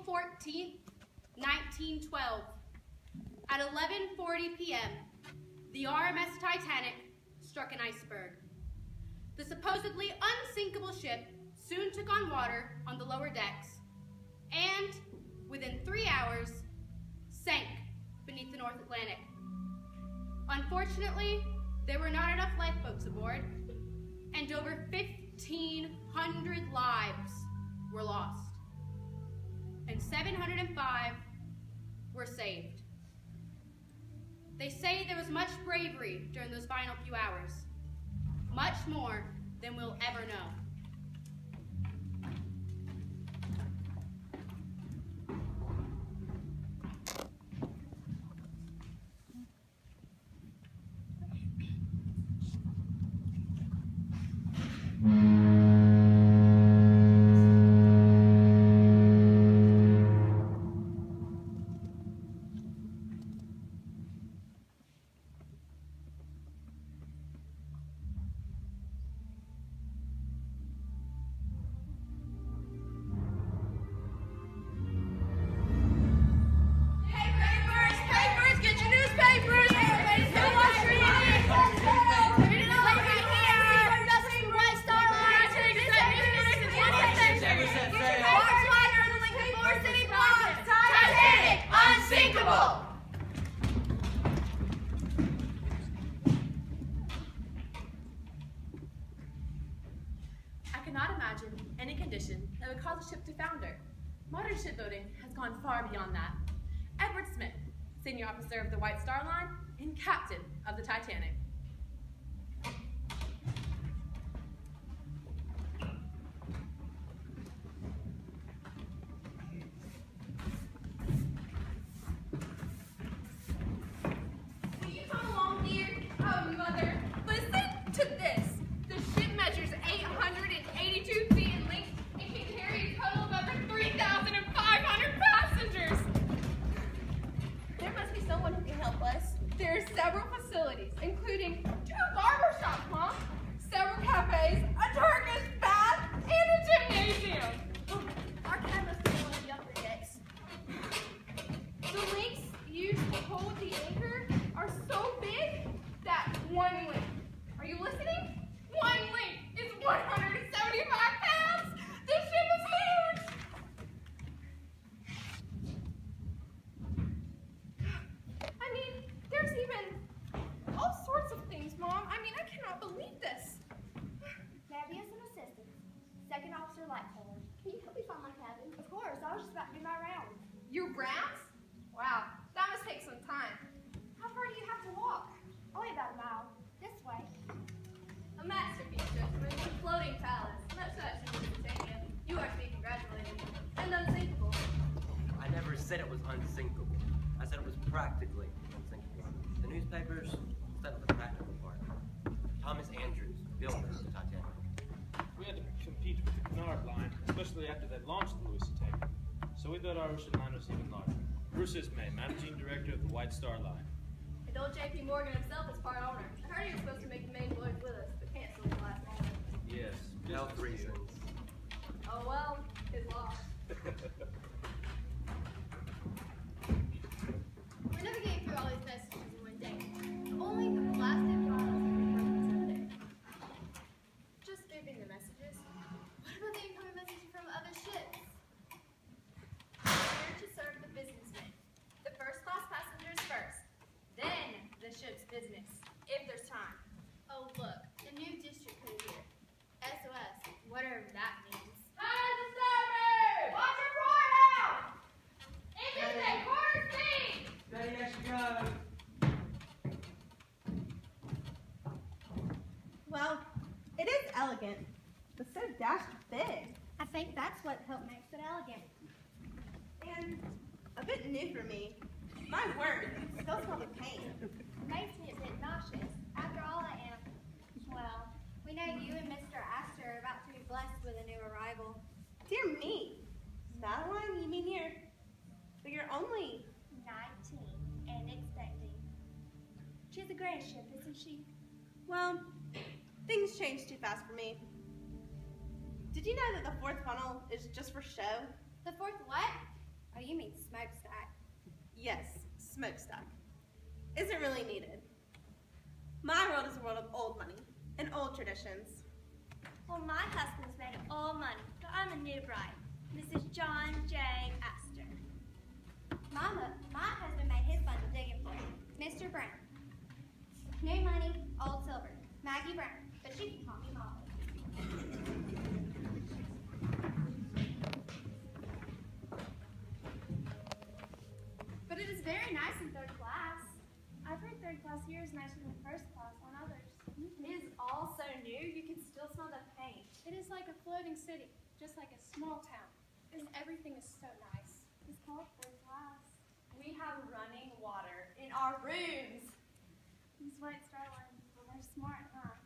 14th, 1912, at 11:40 p.m., the RMS Titanic struck an iceberg. The supposedly unsinkable ship soon took on water on the lower decks and, within 3 hours, sank beneath the North Atlantic. Unfortunately, there were not enough lifeboats aboard, and over 1,500 lives were lost, and 705 were saved. They say there was much bravery during those final few hours, much more than we'll ever know. I cannot imagine any condition that would cause a ship to founder. Modern shipbuilding has gone far beyond that. Edward Smith, senior officer of the White Star Line and captain of the Titanic. Will you come along, dear? Oh, Mother, listen to this. The ship measures 882 feet in length and can carry a total of over 3,500 passengers. There must be someone who can help us. There are several facilities, including 2 barber shops, Mom, several cafes, a Turkish bath, and a gymnasium. Our cab must be one of the upper decks. The links used to hold the anchor are so big that one link, are you listening? One link is 175 pounds! This ship is huge! I mean, there's even all sorts of things, Mom. I mean, I cannot believe this. Maybe as an assistant. Second Officer Lightholder. Can you help me find my cabin? Of course, I was just about to do my rounds. Your rounds? Wow, that must take some time. How far do you have to walk? Only about a mile. This way. A masterpiece, gentlemen. A floating palace. Much such as Titanic. You are to be congratulated. And unsinkable. I never said it was unsinkable. I said it was practically unsinkable. The newspapers said the practical part. Thomas Andrews built the Titanic. We had to compete with the Cunard line, especially after they launched the Lusitania. So we thought our ocean line was even larger. Bruce Ismay, managing director of the White Star Line. And old J.P. Morgan himself is part owner. I heard he was supposed to make the main voyage with us, but canceled at the last moment. Yes. Health reasons. Oh well, his loss. We're never getting through all these messages in one day. Only the blasted files can be broken today. Just skipping the messages. What about the incoming messages from other ships? Here to serve the businessmen. The first class passengers first. Then the ship's business, if there's time. Oh look, the new district code here. SOS, whatever that means. Hi, the starboard! Watch your port out! Engines at quarter speed! Steady as she goes. Well, it is elegant, but so dashed big. I think that's what makes it elegant. And a bit new for me. My word, it still smells of paint. Makes me a bit nauseous. After all, I am. Well, we know you and Mr. Astor are about to be blessed with a new arrival. Dear me, Madeline, you mean but you're only 19 and expecting. She's a grand ship, isn't she? Well, things change too fast for me. Did you know that the 4th funnel is just for show? The 4th what? smokestack. Isn't really needed. My world is a world of old money and old traditions. Well, my husband's made all money, but I'm a new bride. Mrs. John J. Astor. Mama, my husband made his bundle digging for him. Mr. Brown. New money, old silver. Maggie Brown, but she can call me Mama. But it is very nice in third class. I've heard third class here is nicer than first class on others. It is all so new, you can still smell the paint. It is like a floating city, just like a small town. And everything is so nice. It's called third class. We have running water in our rooms. These White Star Line people are smart, huh?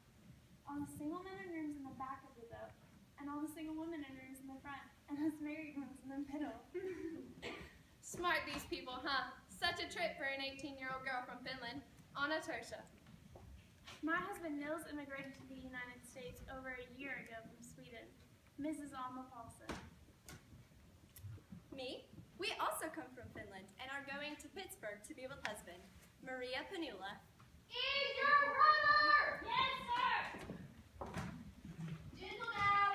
All the single men in rooms in the back of the boat, and all the single women in rooms in the front, and us married ones in the middle. Smart, these people, huh? Such a trip for an 18-year-old girl from Finland, Anna Tertia. My husband Nils immigrated to the United States over a year ago from Sweden. Mrs. Alma Paulson. Me? We also come from Finland and are going to Pittsburgh to be with husband, Maria Panula. Is your brother? Yes, sir! Gentle now.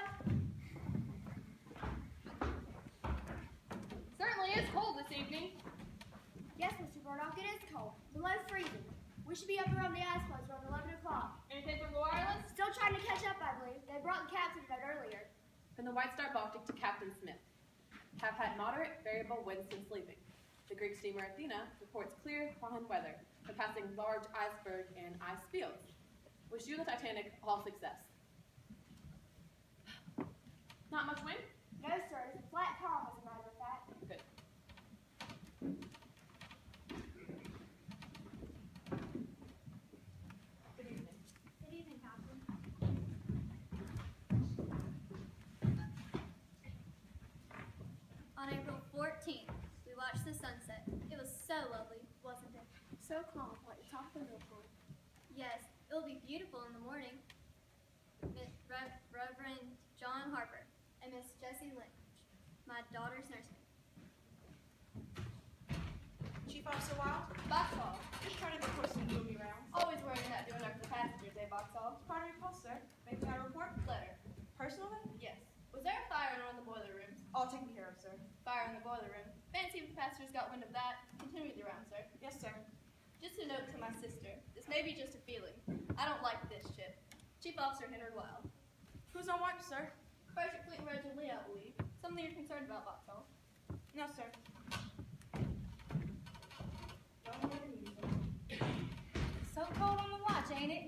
Certainly is cold this evening. Yes, Mr. Burdock, it is cold. Below freezing. We should be up around the ice floes around 11 o'clock. Anything from wireless? Still trying to catch up, I believe. They brought the captain to bed earlier. From the White Star Baltic to Captain Smith. Have had moderate variable winds since leaving. The Greek steamer Athena reports clear, fine weather, but passing large iceberg and ice fields. Wish you the Titanic all success. Not much wind? No, sir. It's a flat calm, as a matter of fact. Good. Good evening. Good evening, Captain. On April 14th, we watched the sunset. It was so lovely, wasn't it? So calm, like the top of the millpool. Yes, it will be beautiful in the morning. Reverend John Harper and Miss Jessie Lynch, my daughter's nursemaid. Chief Officer Wild, Boxhall. just part of the course of movie rounds. Always wearing that doing after the passengers, eh, Boxhall? Part of your call, sir. Making that report? Letter. Personally? Yes. Was there a fire in one of the boiler rooms? All taken care of, sir. Fire in the boiler room. Fancy if the passengers got wind of that. Continue the round, sir. Yes, sir. Just a note to my sister. This may be just a feeling. I don't like this ship. Chief Officer Henry Wild. Who's on watch, sir? First Fleet Roger Lee, I believe. Something you're concerned about, Boxhall. No, sir. So cold on the watch, ain't it?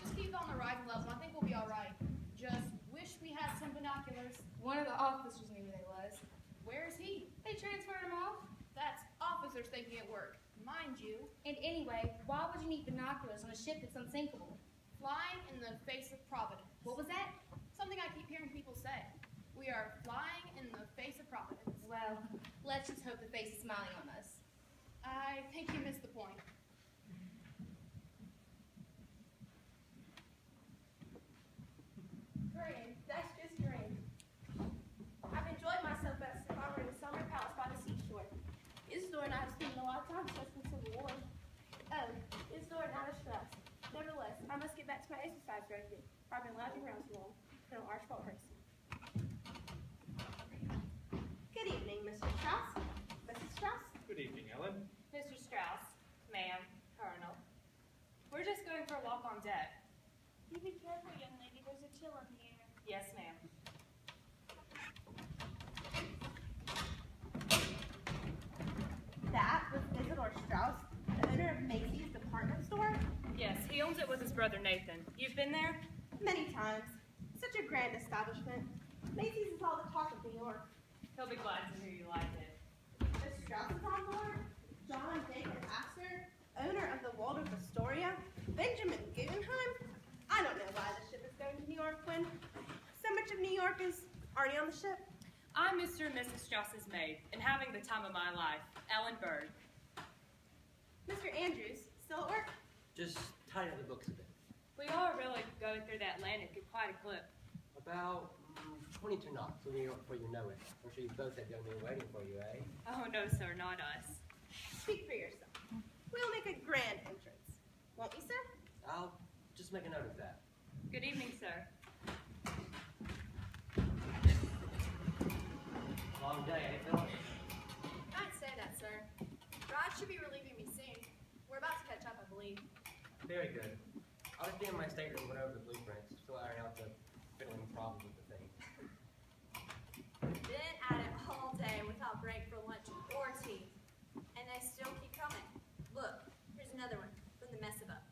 Just keep on the rising level. I think we'll be all right. Just wish we had some binoculars. One of the officers knew who they was. Where is he? They transferred him off. That's officers thinking at work. Mind you, And anyway, why would you need binoculars on a ship that's unsinkable? flying in the face of Providence. What was that? Something I keep hearing people say. We are flying in the face of Providence. Well, let's just hope the face is smiling on us. I think you missed the point. Great. That's just great. I've enjoyed myself at Safari in the summer palace by the seashore. Isidore and I have spent a lot of time stressed from Civil War. Oh, Isidore and I are stressed. Nevertheless, I must get back to my exercise regimen. I've been lounging around too long. Colonel Archibald Hurst. Good evening, Mr. Strauss. Mrs. Strauss? Good evening, Ellen. Mr. Strauss, ma'am, Colonel. We're just going for a walk on deck. You be careful, young lady. There's a chill in the air. Yes, ma'am. That was Isidore Strauss, the owner of Macy's department store? Yes, he owns it with his brother Nathan. You've been there? Many times. Such a grand establishment. Macy's is all the talk of New York. He'll be glad to hear you like it. The Strausses on board, John Jacob Astor, owner of the Waldorf Astoria, Benjamin Guggenheim. I don't know why the ship is going to New York when so much of New York is already on the ship. I'm Mr. and Mrs. Strauss's maid, and having the time of my life, Ellen Bird. Mr. Andrews, still at work? Just tidy up the books a bit. We are really going through the Atlantic at quite a clip. About 22 knots to New York before you know it. I'm sure you both have young men waiting for you, eh? Oh, no, sir, not us. Speak for yourself. grand entrance. Won't you, sir? I'll just make a note of that. Good evening, sir. Long day, eh, Philip? I'd say that, sir. Rod should be relieving me soon. We're about to catch up, I believe. Very good. I'll just be in my stateroom going over the blueprints, still iron out the fiddling problems with the thing. Been at it all day without break for lunch or tea. And they still keep coming. Look, here's another one from the mess up.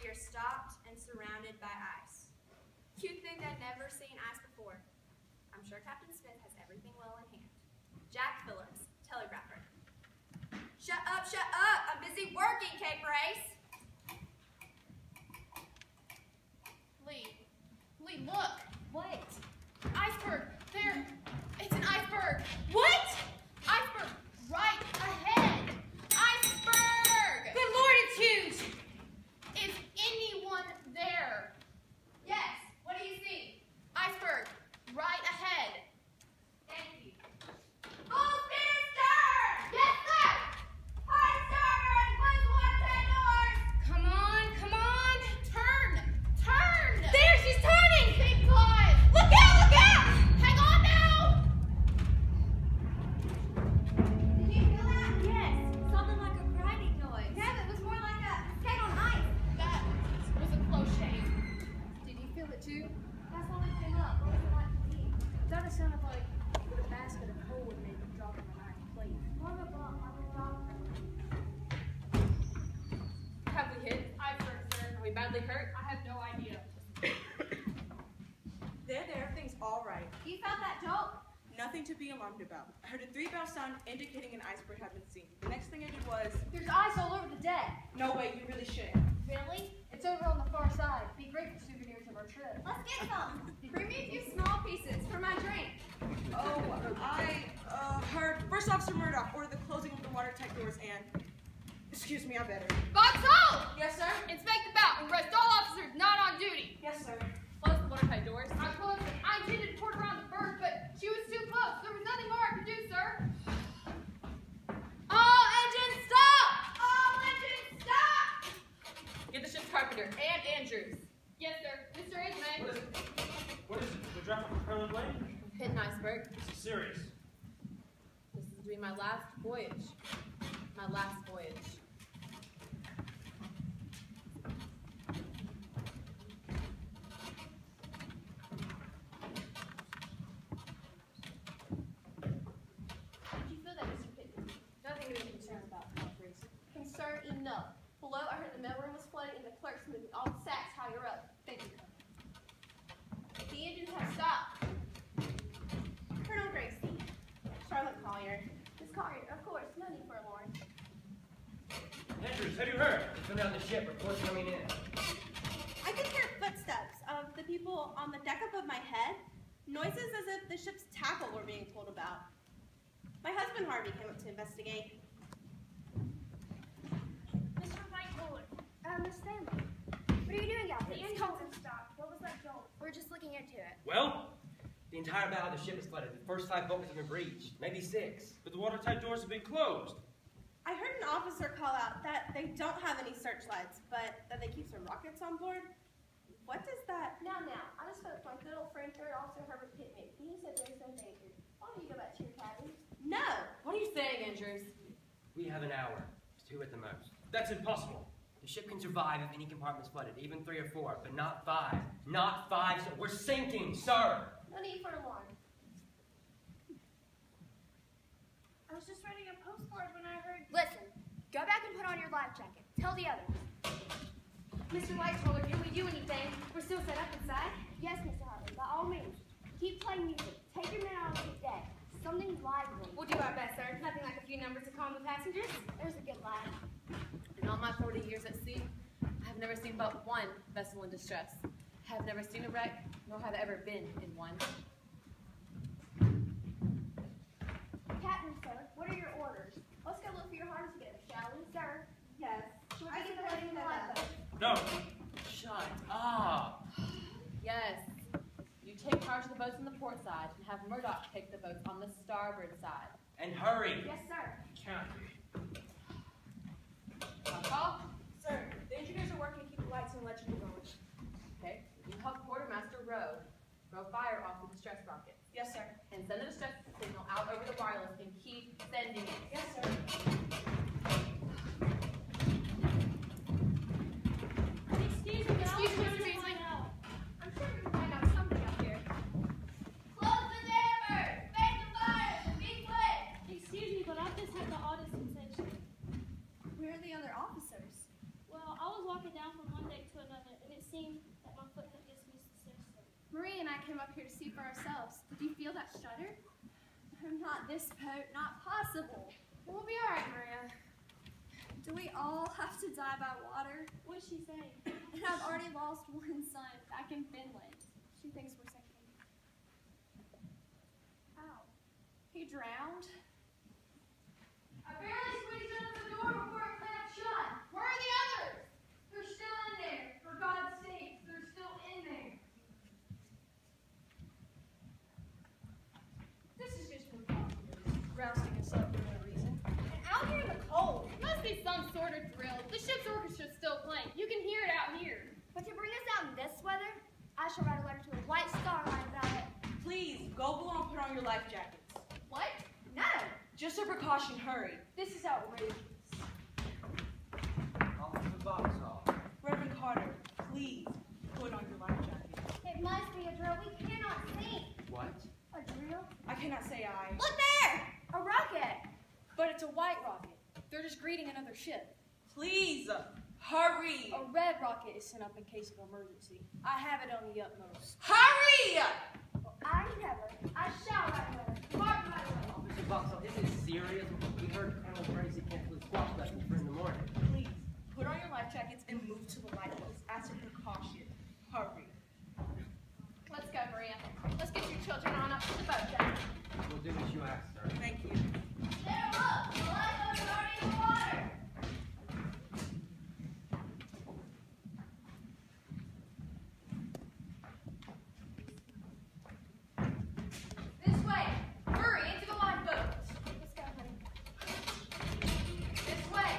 We are stopped and surrounded by ice. You'd think I'd never seen ice before. I'm sure Captain Smith has everything well in hand. Jack Phillips, telegrapher. Shut up, shut up! I'm busy working, Kate Brace! Lee, look! What? Iceberg! There! It's an iceberg! What? Iceberg! Right ahead! Iceberg! Good Lord, it's huge! Is anyone there? Yes, what do you see? Iceberg! Right ahead! Thank you. Full speed and stern! Yes, sir! Hard starboard, close one, 10 doors! Come on, come on! Turn! Turn! There, she's turning! Thank God! Look out, look out! Hang on now! Did you feel that? Yes, something like a grinding noise. Yeah, it was more like a skate on ice. That was a close shave. Did you feel it too? That's when we came up. What was it like to you? Thought it sounded like a basket of coal would maybe drop on an iron plate. More of a bump on the rock. Have we hit? Iceberg, sir. Are we badly hurt? I have no idea. There, everything's all right. You felt that jolt? Nothing to be alarmed about. I heard a 3-bell sound indicating an iceberg had been seen. The next thing I did was, There's ice all over the deck. no way, you really shouldn't. Really? It's over on the far side. Be great for souvenirs of our trip. Let's get some. Bring me a few small pieces for my drink. Oh, I heard First Officer Murdoch order the closing of the watertight doors and, excuse me, I better. Boxhole! Yes, sir? Inspect the bow and arrest all officers not on duty. Yes, sir. Close the watertight doors. I intended to port around the berth, but she was too close. There was nothing more I could do, sir. All engines stop! All engines stop! Get the ship's carpenter and Andrews. Yes, sir. Mr. Easley. What is it? What is it? We're dropping from Pearland Lane? Hidden iceberg. This is serious. This is to be my last voyage. My last voyage. Did you feel that, Mr. Pittman? Nothing to be concerned about, Humphreys. Concerned enough. Below, I heard the mailroom was flooded and the clerks moving all the sacks higher up. Thank you. The engines have stopped. Colonel Gracie. Charlotte Collier. Miss Collier, of course, no need for alarm. Andrews, have you heard? Come down the ship, reports coming in. I could hear footsteps of the people on the deck above my head. Noises as if the ship's tackle were being pulled about. My husband Harvey came up to investigate. Mr. Whitewood. Miss Stanley. What are you doing out there? The engines have stopped. What was that jolt? We're just looking into it. Well, the entire bow of the ship is flooded. The first 5 bulkheads have been breached, maybe 6. But the watertight doors have been closed. I heard an officer call out that they don't have any searchlights, but that they keep some rockets on board. What does that? Now, I just spoke to my good old friend, Third Officer Herbert Pittman. He said there's no danger. Why don't you go back to your cabin? No! What are you saying, Andrews? We have an hour, 2 at the most. That's impossible. The ship can survive if any compartment's flooded, even 3 or 4, but not 5. Not 5, sir. We're sinking, sir! No need for alarm. I was just writing a postcard when I heard... Listen, go back and put on your life jacket. Tell the others. Mr. Whitewater, can we do anything? We're still set up inside? Yes, Mr. Hartley, by all means. Keep playing music. Take your men out on the deck. Something lively. We'll do our best, sir. Nothing like a few numbers to calm the passengers. There's a good line. In all my 40 years at sea, I have never seen but one vessel in distress. I have never seen a wreck, nor have I ever been in one. Captain, sir, what are your orders? Let's go look for your harness again, shall we? Sir. Yes. Should we begin the loading of the lifeboat? No. Shut up! Yes. You take charge of the boats on the port side and have Murdoch take the boats on the starboard side. And hurry! Yes, sir. Can't be. Now and send the distress signal out over the wireless and keep sending it. Yes, sir. Excuse me, Mr. Easley. I'm sure we can find out something out here. Close the dampers! Make the fire! Be quick! Excuse me, but I've just had the oddest sensation. Where are the other officers? Well, I was walking down from one deck to another, and it seemed that my foot had just missed the stair. Marie and I came up here to see for ourselves. Did you feel that shudder? Not this boat, not possible. We'll be all right, Maria. Do we all have to die by water? What'd she say? And I've already lost one son back in Finland. She thinks we're sinking. How? He drowned? I barely squeezed under the door before it clamped shut. Where are the others? They're still in there. For God's sake, they're still in there. This is just rousting us up for no reason. And out here in the cold. Must be some sort of drill. The ship's orchestra's still playing. You can hear it out here. But to bring us out in this weather, I shall write a letter to the White Star Line about it. Please, go below and put on your life jackets. What? No! Just a precaution, hurry. This is outrageous. Officer Boxall. Reverend Carter, please put on your life jacket. It must be a drill. We cannot sink. What? A drill? I cannot say I. Look there! A rocket! But it's a white rocket. They're just greeting another ship. Please, hurry! A red rocket is sent up in case of emergency. I have it on the utmost. Hurry! I shall write a letter. Mark my way. Officer Boxall, is it serious? We heard Colonel Gracie canceled his squash lessons for in the morning. Please, put on your life jackets and move to the lifeboats as a precaution. Hurry. Let's go, Maria. Let's get your children on up to the boat deck. We'll do as you ask, sir. Thank you. There, look! The lifeboats are already in the water. This way. Hurry, into the lifeboats. Let's go, honey. This way.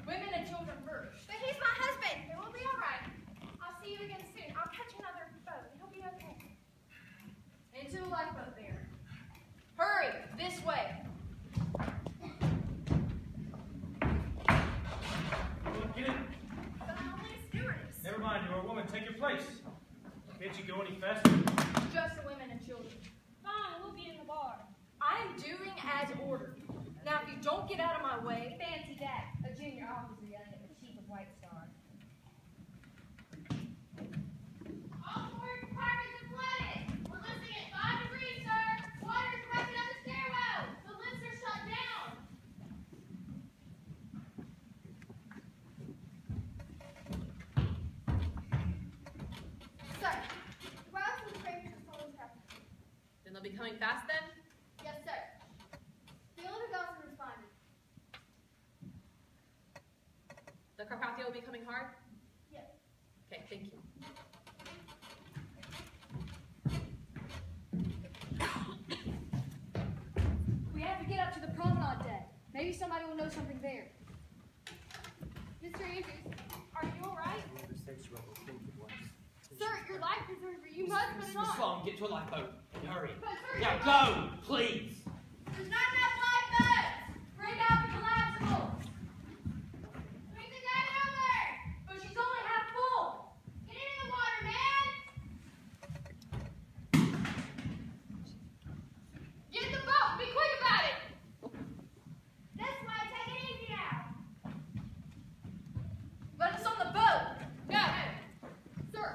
Women and children first. But he's my husband. It will be all right. I'll see you again soon. I'll catch another boat. It'll be okay. Into the lifeboat there. Hurry, this way. Get in. But I'm only a stewardess. Never mind, you're a woman. Take your place. Can't you go any faster? Just the women and children. Fine, we'll be in the bar. I am doing as ordered. Now, if you don't get out of my way, Fancy that. A junior officer yelling at the chief of White Star. All four compartments are flooded. We're listing at 5 degrees, sir. Water's rushing up the stairwell. The lifts are shut down. Sir, the wireless and scrapers are fully covered. then they'll be coming fast then? Yes, sir. The older Dawson responded. The Carpathia will be coming hard? Yes. Okay, thank you. We have to get up to the promenade deck. Maybe somebody will know something there. Mr. Andrews, are you all right? Never said she wasn't thinking once. Sir, your life preserver. You must put it Miss on. Long, get to a lifeboat. And hurry. But, sir, Now your go, please. There's not enough lifeboats. Bring out the collapsibles. Bring the deck over. But she's only half full. Get into the water, man. Get in the boat. Be quick about it. This way. Take it easy now. Let us on the boat. No. Sir,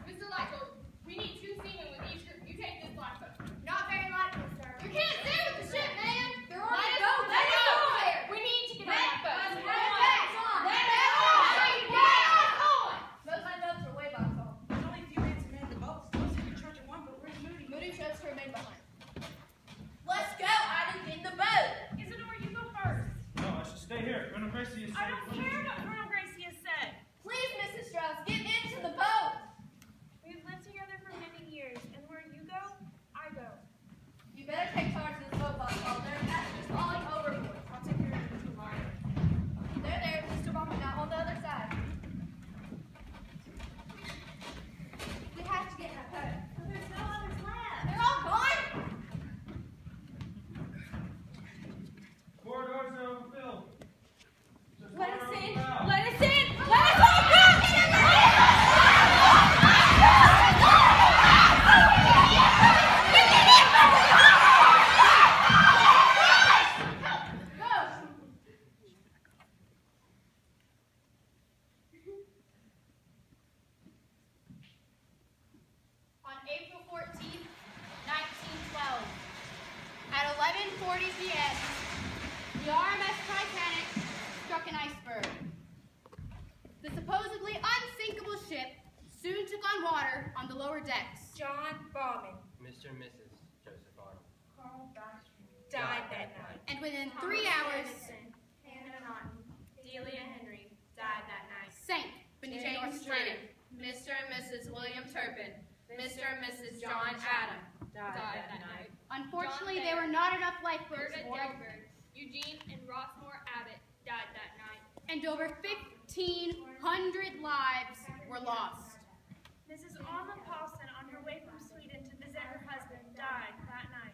Mr. Lifeboat, we need 2 seamen with each group. You take this lifeboat. Not very likely, sir. You can't stay with the ship, man. They're on Let the us boat. go. Let us go there. We need to get on that boat. Let us Come go. on. Let us Come go. on. Come on. Most of my notes are way back home. There's only a few men to man the boats. Most of you charge at one, but where's Moody? Moody chose to remain behind. Let's go. I didn't get in the boat. Isidore, you go first. No, I should stay here. Colonel Gracie is. I don't care what Colonel Gracie has said. Please, Mrs. Strauss, get into the boat. We've lived together for many years, and where you go, I go. You better take charge of this boat, Boxall. Their passengers falling overboard. I'll take care of it tomorrow. They're there, Mr. Bumper, now on the other side. We have to get 7:40 p.m., the RMS Titanic struck an iceberg. The supposedly unsinkable ship soon took on water on the lower decks. John Bauman Mr. and Mrs. Joseph Arnold. Carl Baxter died that night. And within 3 hours, Hannah Naughton, Delia Henry died that night. sank beneath the North James Atlantic. Drake, Mr. and Mrs. William Turpin, Mr. and Mrs. John Adam died that night. Unfortunately, there were not enough lifeboats Gerda aboard, Delbert, Eugene and Rossmore Abbott died that night. and over 1,500 lives were lost. Mrs. Alma Paulson, on her way from Sweden to visit her husband, died that night.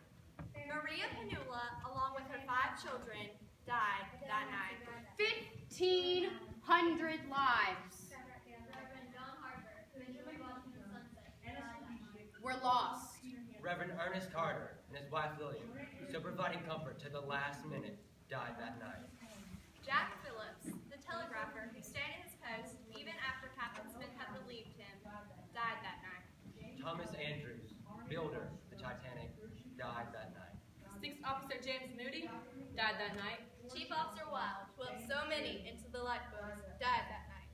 Maria Panula, along with her 5 children, died that night. 1,500 lives Reverend John Harper, Benjamin Washington Sunset, were lost. Reverend Ernest Carter and his wife Lillian, still providing comfort to the last minute, died that night. Jack Phillips, the telegrapher who stayed at his post even after Captain Smith had relieved him, died that night. Thomas Andrews, builder of the Titanic, died that night. Sixth Officer James Moody died that night. Chief Officer Wild, who helped so many into the lifeboats, died that night.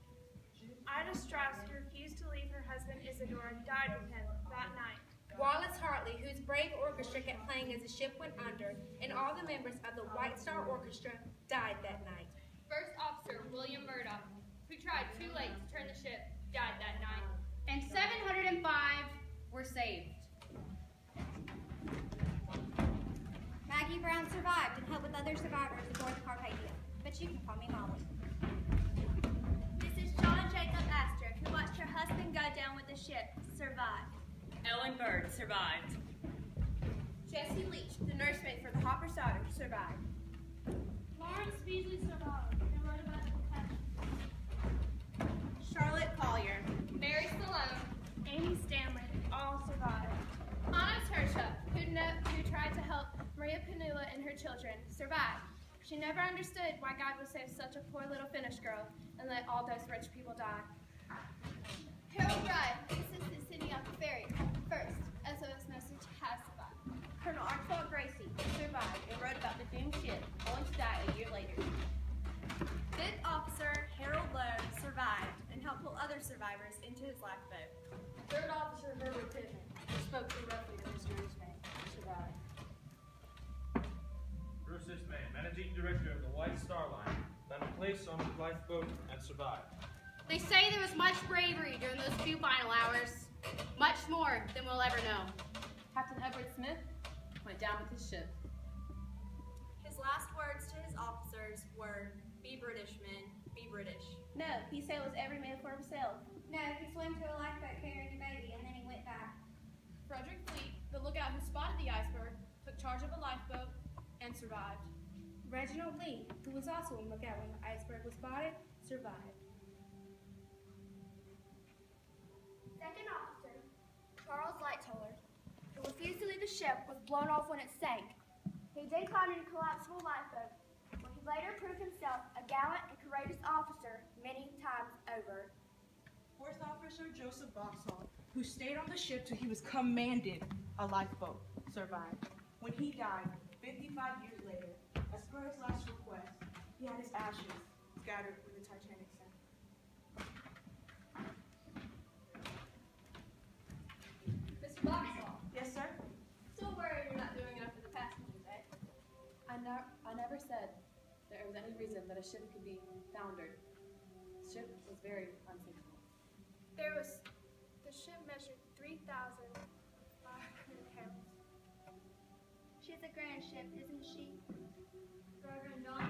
Ida Strauss, who refused to leave her husband Isidore, died with him that night. Wallace Hartley, whose brave orchestra kept playing as the ship went under, and all the members of the White Star Orchestra died that night. First Officer William Murdoch, who tried too late to turn the ship, died that night. And 705 were saved. Maggie Brown survived and helped with other survivors aboard the Carpathia, but you can call me Molly. This is John Jacob Astor, who watched her husband go down with the ship, survived. Ellen Bird survived. Jessie Leach, the nursemaid for the Hopper Sauter, survived. Lawrence Beasley survived and wrote about the passion. Charlotte Collier, Mary Stallone, Amy Stanley, all survived. Anna Tersha, who tried to help Maria Panula and her children, survived. She never understood why God would save such a poor little Finnish girl and let all those rich people die. Harold Drive, this is the city on the ferry. First, SOS message has survived. Colonel Archibald Gracie, survived and wrote about the doomed ship, only to die a year later. Fifth Officer Harold Lowe survived and helped pull other survivors into his lifeboat. Third Officer Herbert Pittman, who spoke too roughly to Mr. Eastman, survived. Bruce Ismay, Managing Director of the White Star Line, found a place on the lifeboat and survived. They say there was much bravery during those few final hours. Much more than we'll ever know. Captain Edward Smith went down with his ship. His last words to his officers were, "Be British, men, be British." No, he said it was every man for himself. No, he swam to a lifeboat carrying a baby and then he went back. Frederick Fleet, the lookout who spotted the iceberg, took charge of a lifeboat and survived. Reginald Lee, who was also a lookout when the iceberg was spotted, survived. Second Officer Charles Lightoller, who refused to leave the ship, was blown off when it sank. He then climbed in a collapsible lifeboat, where he later proved himself a gallant and courageous officer many times over. Fourth Officer Joseph Boxall, who stayed on the ship till he was commanded a lifeboat, survived. When he died, 55 years later, as per his last request, he had his ashes scattered where the Titanic sank. Mr. Boxall, Yes, sir? still worried you're not doing enough for the passengers, eh? I never said there was any reason that a ship could be foundered. The ship was very unsinkable. The ship measured 3,500 pounds. She's a grand ship, isn't she? Reverend John